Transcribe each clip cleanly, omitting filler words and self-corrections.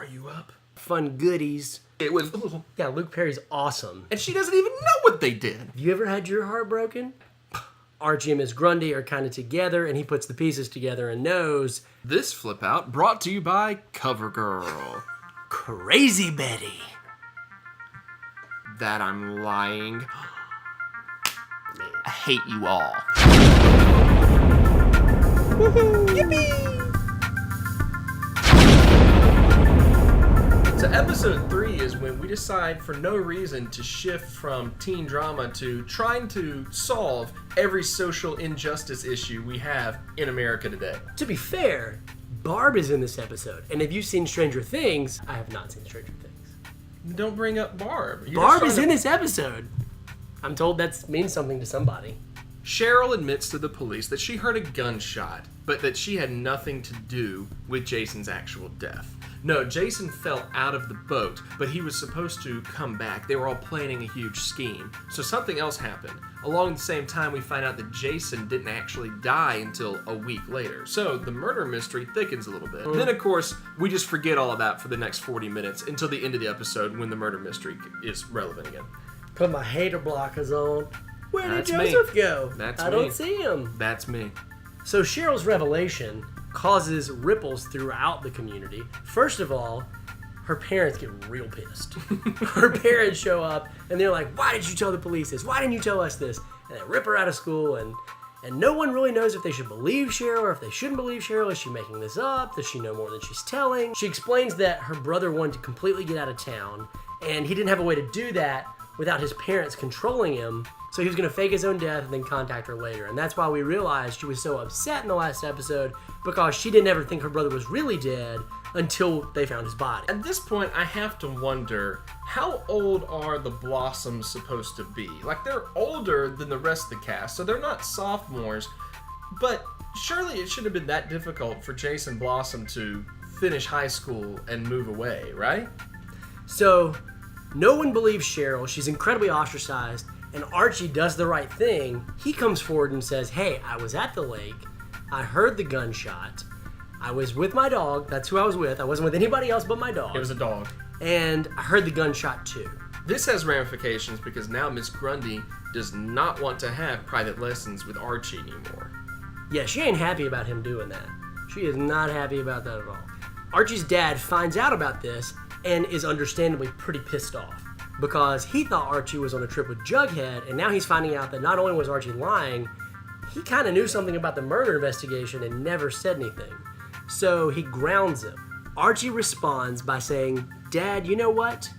you up? Fun goodies. It was... Yeah, Luke Perry's awesome. And she doesn't even know what they did. Have you ever had your heart broken? Archie and Miss Grundy are kind of together, and he puts the pieces together and knows... This flip out brought to you by CoverGirl. Crazy Betty. That I'm lying. I hate you all. Woohoo! Yippee! So episode 3 is when we decide for no reason to shift from teen drama to trying to solve every social injustice issue we have in America today. To be fair, Barb is in this episode, and if you've seen Stranger Things, I have not seen Stranger Things. Don't bring up Barb. Barb is in this episode. I'm told that means something to somebody. Cheryl admits to the police that she heard a gunshot, but that she had nothing to do with Jason's actual death. No, Jason fell out of the boat, but he was supposed to come back. They were all planning a huge scheme. So something else happened. Along the same time, we find out that Jason didn't actually die until a week later. So the murder mystery thickens a little bit. Then, of course, we just forget all of that for the next 40 minutes until the end of the episode when the murder mystery is relevant again. Put my hater blockers on. Where did That's Joseph me. go? That's I me. don't see him. That's me. So Cheryl's revelation causes ripples throughout the community. First of all, her parents get real pissed. Her parents show up and they're like, why did you tell the police this? Why didn't you tell us this? And they rip her out of school, and no one really knows if they should believe Cheryl or if they shouldn't believe Cheryl. Is she making this up? Does she know more than she's telling? She explains that her brother wanted to completely get out of town, and he didn't have a way to do that without his parents controlling him. So he was going to fake his own death and then contact her later. And that's why we realized she was so upset in the last episode, because she didn't ever think her brother was really dead until they found his body. At this point, I have to wonder, how old are the Blossoms supposed to be? Like, they're older than the rest of the cast, so they're not sophomores, but surely it shouldn't have been that difficult for Jason Blossom to finish high school and move away, right? So no one believes Cheryl. She's incredibly ostracized. And Archie does the right thing. He comes forward and says, hey, I was at the lake. I heard the gunshot. I was with my dog. That's who I was with. I wasn't with anybody else but my dog. It was a dog. And I heard the gunshot too. This has ramifications because now Miss Grundy does not want to have private lessons with Archie anymore. Yeah, she ain't happy about him doing that. She is not happy about that at all. Archie's dad finds out about this and is understandably pretty pissed off, because he thought Archie was on a trip with Jughead, and now he's finding out that not only was Archie lying, he kind of knew something about the murder investigation and never said anything. So he grounds him. Archie responds by saying, Dad, you know what?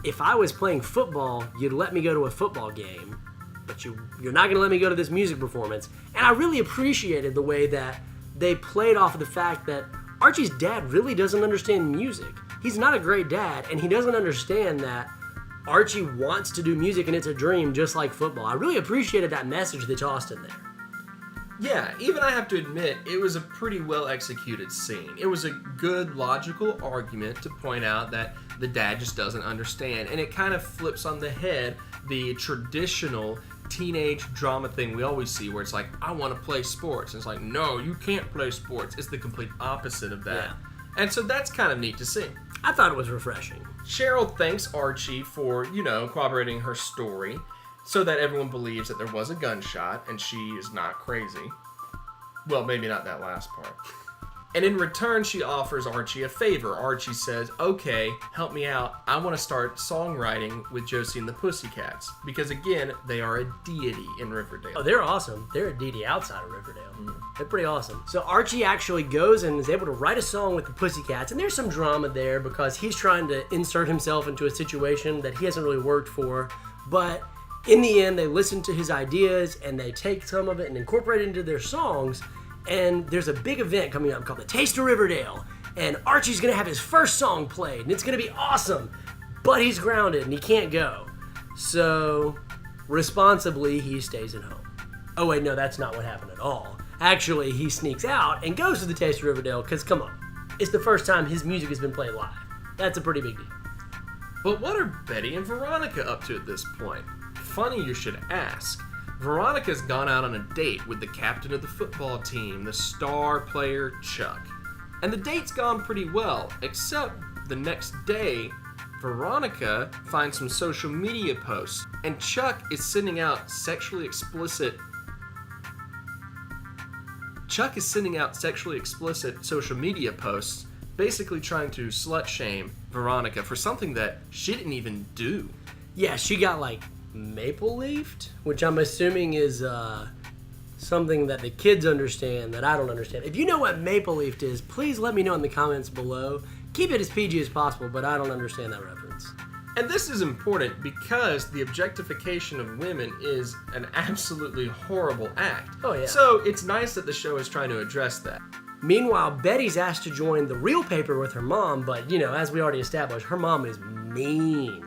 If I was playing football, you'd let me go to a football game, but you're not going to let me go to this music performance. And I really appreciated the way that they played off of the fact that Archie's dad really doesn't understand music. He's not a great dad, and he doesn't understand that Archie wants to do music and it's a dream just like football. I really appreciated that message they tossed in there. Yeah, even I have to admit, it was a pretty well executed scene. It was a good, logical argument to point out that the dad just doesn't understand. And it kind of flips on the head the traditional teenage drama thing we always see, where it's like, I want to play sports. And it's like, no, you can't play sports. It's the complete opposite of that. Yeah. And so that's kind of neat to see. I thought it was refreshing. Cheryl thanks Archie for, corroborating her story so that everyone believes that there was a gunshot and she is not crazy. Well, maybe not that last part. And in return, she offers Archie a favor. Archie says, okay, help me out. I want to start songwriting with Josie and the Pussycats. Because again, they are a deity in Riverdale. Oh, they're awesome. They're a deity outside of Riverdale. They're pretty awesome. So Archie actually goes and is able to write a song with the Pussycats. And there's some drama there because he's trying to insert himself into a situation that he hasn't really worked for. But in the end, they listen to his ideas and they take some of it and incorporate it into their songs. And there's a big event coming up called the Taste of Riverdale. And Archie's going to have his first song played. And it's going to be awesome. But he's grounded and he can't go. So, responsibly, he stays at home. Oh, wait, no, that's not what happened at all. Actually, he sneaks out and goes to the Taste of Riverdale because, come on, it's the first time his music has been played live. That's a pretty big deal. But what are Betty and Veronica up to at this point? Funny you should ask. Veronica's gone out on a date with the captain of the football team, the star player Chuck. And the date's gone pretty well, except the next day, Veronica finds some social media posts, and Chuck is sending out sexually explicit social media posts, basically trying to slut-shame Veronica for something that she didn't even do. Yeah, she got, maple-leafed, which I'm assuming is something that the kids understand that I don't understand. If you know what maple-leafed is, please let me know in the comments below. Keep it as PG as possible, but I don't understand that reference. And this is important because the objectification of women is an absolutely horrible act. Oh, yeah. So it's nice that the show is trying to address that. Meanwhile, Betty's asked to join the real paper with her mom, but, as we already established, her mom is mean.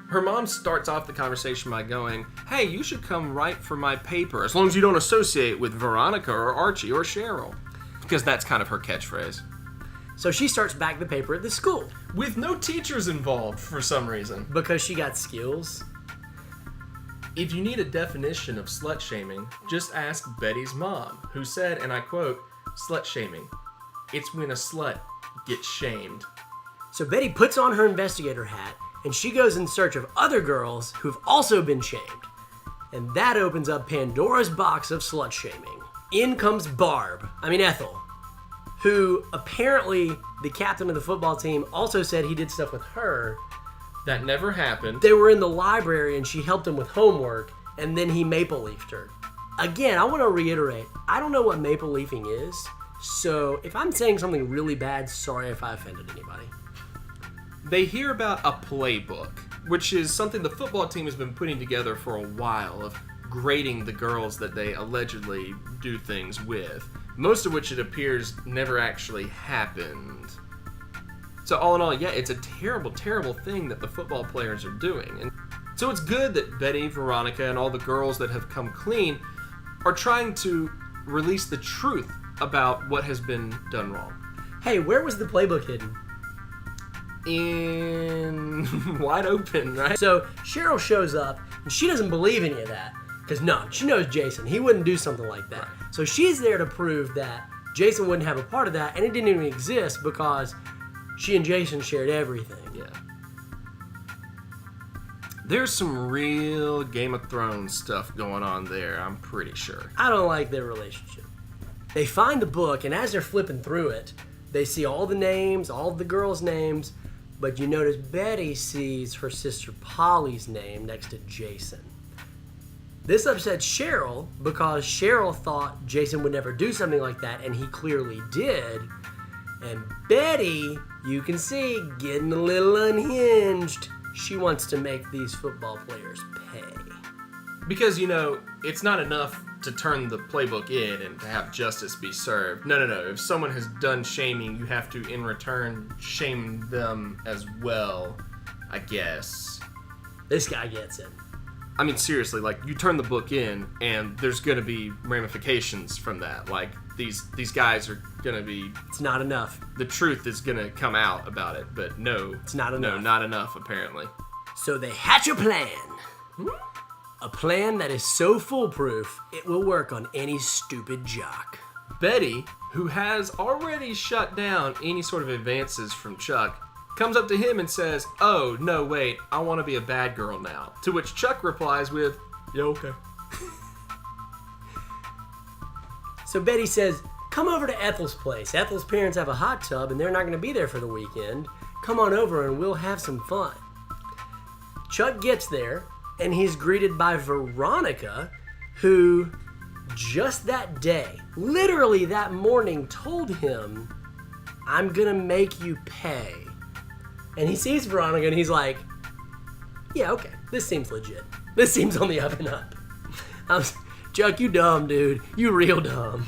Her mom starts off the conversation by going, "Hey, you should come write for my paper, as long as you don't associate with Veronica or Archie or Cheryl." Because that's kind of her catchphrase. So she starts back the paper at the school. With no teachers involved for some reason. Because she got skills. If you need a definition of slut-shaming, just ask Betty's mom, who said, and I quote, "Slut-shaming. It's when a slut gets shamed." So Betty puts on her investigator hat, and she goes in search of other girls who've also been shamed. And that opens up Pandora's box of slut-shaming. In comes Ethel, who apparently the captain of the football team also said he did stuff with her. That never happened. They were in the library and she helped him with homework, and then he maple-leafed her. Again, I want to reiterate, I don't know what maple-leafing is, so if I'm saying something really bad, sorry if I offended anybody. They hear about a playbook, which is something the football team has been putting together for a while, of grading the girls that they allegedly do things with, most of which it appears never actually happened. So all in all, yeah, it's a terrible, terrible thing that the football players are doing. And so it's good that Betty, Veronica, and all the girls that have come clean are trying to release the truth about what has been done wrong. Hey, where was the playbook hidden? In wide open, right? So Cheryl shows up, and she doesn't believe any of that. Because she knows Jason. He wouldn't do something like that. Right. So she's there to prove that Jason wouldn't have a part of that, and it didn't even exist because she and Jason shared everything. Yeah. There's some real Game of Thrones stuff going on there, I'm pretty sure. I don't like their relationship. They find the book, and as they're flipping through it, they see all the names, all the girls' names, but you notice Betty sees her sister Polly's name next to Jason. This upsets Cheryl because Cheryl thought Jason would never do something like that, and he clearly did. And Betty, you can see, getting a little unhinged. She wants to make these football players pay. Because, it's not enough to turn the playbook in and to have justice be served. No. If someone has done shaming, you have to, in return, shame them as well, I guess. This guy gets it. I mean, seriously, you turn the book in, and there's gonna be ramifications from that. These guys are gonna be... It's not enough. The truth is gonna come out about it, but no. It's not enough. No, not enough, apparently. So they hatch a plan. A plan that is so foolproof, it will work on any stupid jock. Betty, who has already shut down any sort of advances from Chuck, comes up to him and says, "Oh, no, wait, I want to be a bad girl now." To which Chuck replies with, "Yeah, okay." So Betty says, "Come over to Ethel's place. Ethel's parents have a hot tub and they're not going to be there for the weekend. Come on over and we'll have some fun." Chuck gets there and he's greeted by Veronica, who just that day, literally that morning, told him, "I'm going to make you pay." And he sees Veronica and he's like, "Yeah, okay, this seems legit. This seems on the up and up." Chuck, you dumb, dude. You real dumb.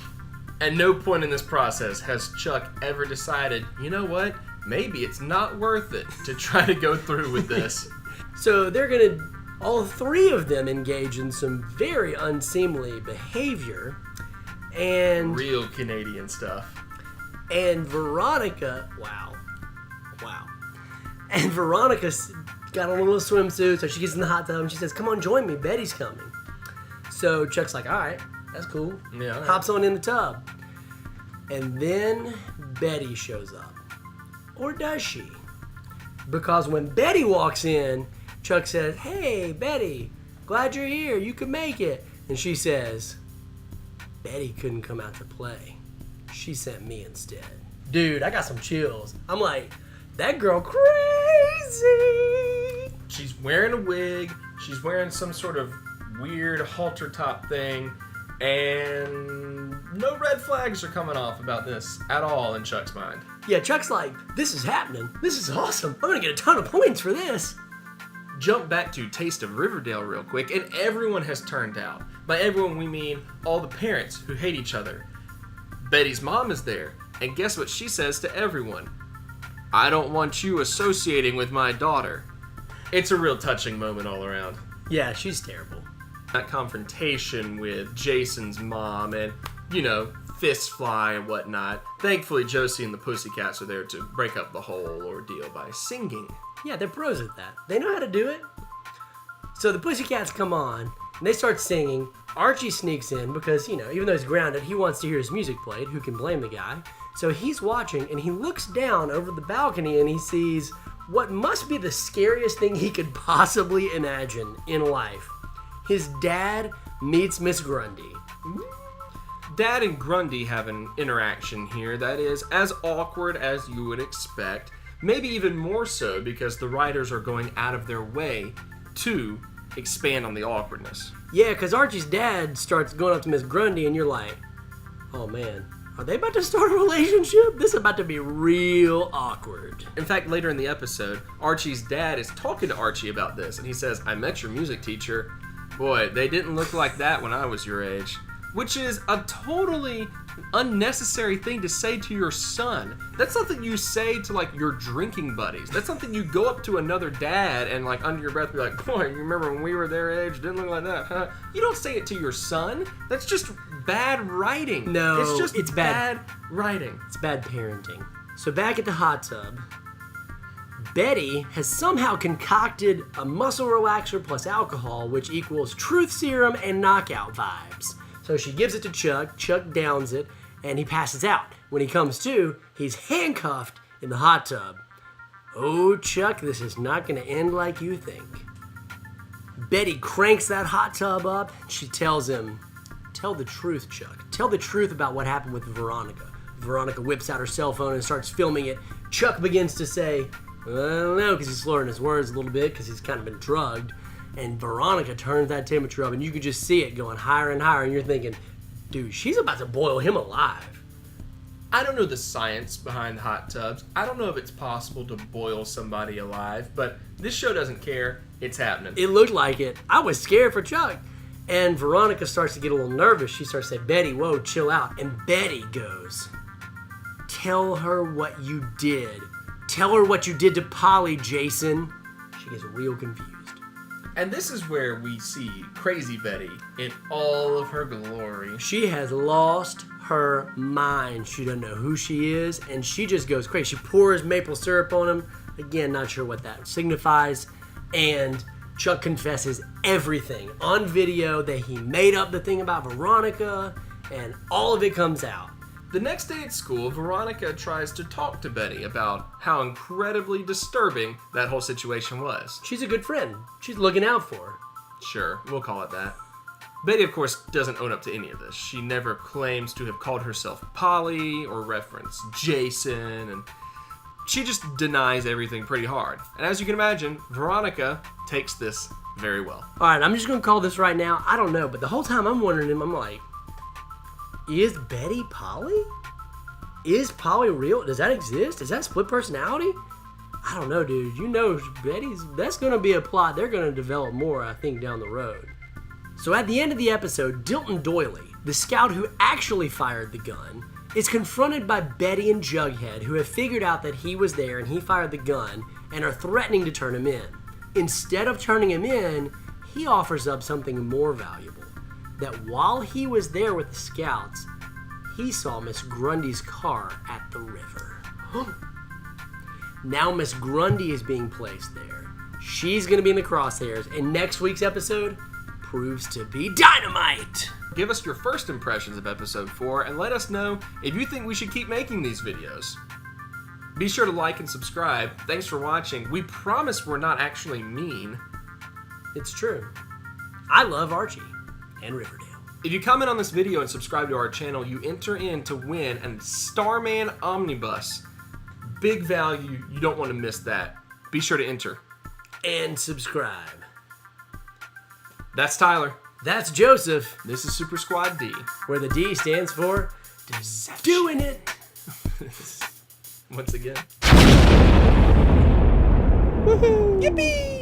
At no point in this process has Chuck ever decided, you know what, maybe it's not worth it to try to go through with this. So all three of them engage in some very unseemly behavior. And real Canadian stuff. And Veronica, wow. And Veronica's got on a little swimsuit, so she gets in the hot tub and she says, "Come on, join me, Betty's coming." So Chuck's like, "All right, that's cool." Yeah. Right. Hops on in the tub. And then Betty shows up. Or does she? Because when Betty walks in, Chuck says, "Hey, Betty, glad you're here. You could make it." And she says, "Betty couldn't come out to play. She sent me instead." Dude, I got some chills. I'm like, that girl crazy. She's wearing a wig. She's wearing some sort of weird halter top thing. And no red flags are coming off about this at all in Chuck's mind. Yeah, Chuck's like, this is happening. This is awesome. I'm going to get a ton of points for this. Jump back to Taste of Riverdale real quick, and everyone has turned out. By everyone, we mean all the parents who hate each other. Betty's mom is there, and guess what she says to everyone? "I don't want you associating with my daughter." It's a real touching moment all around. Yeah, she's terrible. That confrontation with Jason's mom and, fists fly and whatnot. Thankfully, Josie and the Pussycats are there to break up the whole ordeal by singing. Yeah, they're pros at that. They know how to do it. So the Pussycats come on, and they start singing. Archie sneaks in because, even though he's grounded, he wants to hear his music played. Who can blame the guy? So he's watching, and he looks down over the balcony, and he sees what must be the scariest thing he could possibly imagine in life. His dad meets Miss Grundy. Dad and Grundy have an interaction here that is as awkward as you would expect. Maybe even more so because the writers are going out of their way to expand on the awkwardness. Yeah, because Archie's dad starts going up to Miss Grundy, and you're like, oh man, are they about to start a relationship? This is about to be real awkward. In fact, later in the episode, Archie's dad is talking to Archie about this, and he says, "I met your music teacher. Boy, they didn't look like that when I was your age." Which is a totally unnecessary thing to say to your son. That's something you say to, your drinking buddies. That's something you go up to another dad and, under your breath be like, "Boy, you remember when we were their age? Didn't look like that, huh?" You don't say it to your son. That's just bad writing. No, it's bad writing. It's bad parenting. So back at the hot tub, Betty has somehow concocted a muscle relaxer plus alcohol, which equals truth serum and knockout vibes. So she gives it to Chuck, Chuck downs it, and he passes out. When he comes to, he's handcuffed in the hot tub. Oh, Chuck, this is not going to end like you think. Betty cranks that hot tub up. She tells him, "Tell the truth, Chuck. Tell the truth about what happened with Veronica." Veronica whips out her cell phone and starts filming it. Chuck begins to say, "I don't know," because he's slurring his words a little bit because he's kind of been drugged. And Veronica turns that temperature up, and you can just see it going higher and higher, and you're thinking, dude, she's about to boil him alive. I don't know the science behind hot tubs. I don't know if it's possible to boil somebody alive, but this show doesn't care. It's happening. It looked like it. I was scared for Chuck. And Veronica starts to get a little nervous. She starts to say, "Betty, whoa, chill out." And Betty goes, "Tell her what you did. Tell her what you did to Polly, Jason." She gets real confused. And this is where we see Crazy Betty in all of her glory. She has lost her mind. She doesn't know who she is, and she just goes crazy. She pours maple syrup on him. Again, not sure what that signifies. And Chuck confesses everything on video, that he made up the thing about Veronica, and all of it comes out. The next day at school, Veronica tries to talk to Betty about how incredibly disturbing that whole situation was. She's a good friend. She's looking out for her. Sure, we'll call it that. Betty, of course, doesn't own up to any of this. She never claims to have called herself Polly or referenced Jason, and she just denies everything pretty hard. And as you can imagine, Veronica takes this very well. All right, I'm just going to call this right now. I don't know, but the whole time I'm wondering, I'm like, is Betty Polly? Is Polly real? Does that exist? Is that split personality? I don't know, dude. That's going to be a plot they're going to develop more, I think, down the road. So at the end of the episode, Dilton Doily, the scout who actually fired the gun, is confronted by Betty and Jughead, who have figured out that he was there and he fired the gun and are threatening to turn him in. Instead of turning him in, he offers up something more valuable. That while he was there with the scouts, he saw Miss Grundy's car at the river. Now Miss Grundy is being placed there. She's going to be in the crosshairs, and next week's episode proves to be dynamite! Give us your first impressions of episode 4 and let us know if you think we should keep making these videos. Be sure to like and subscribe. Thanks for watching. We promise we're not actually mean. It's true. I love Archie and Riverdale. If you comment on this video and subscribe to our channel, you enter in to win a Starman Omnibus. Big value. You don't want to miss that. Be sure to enter. And subscribe. That's Tyler. That's Joseph, This is Super Squad D. where the D stands for Deception. doing it. Once again. Woohoo! Yippee!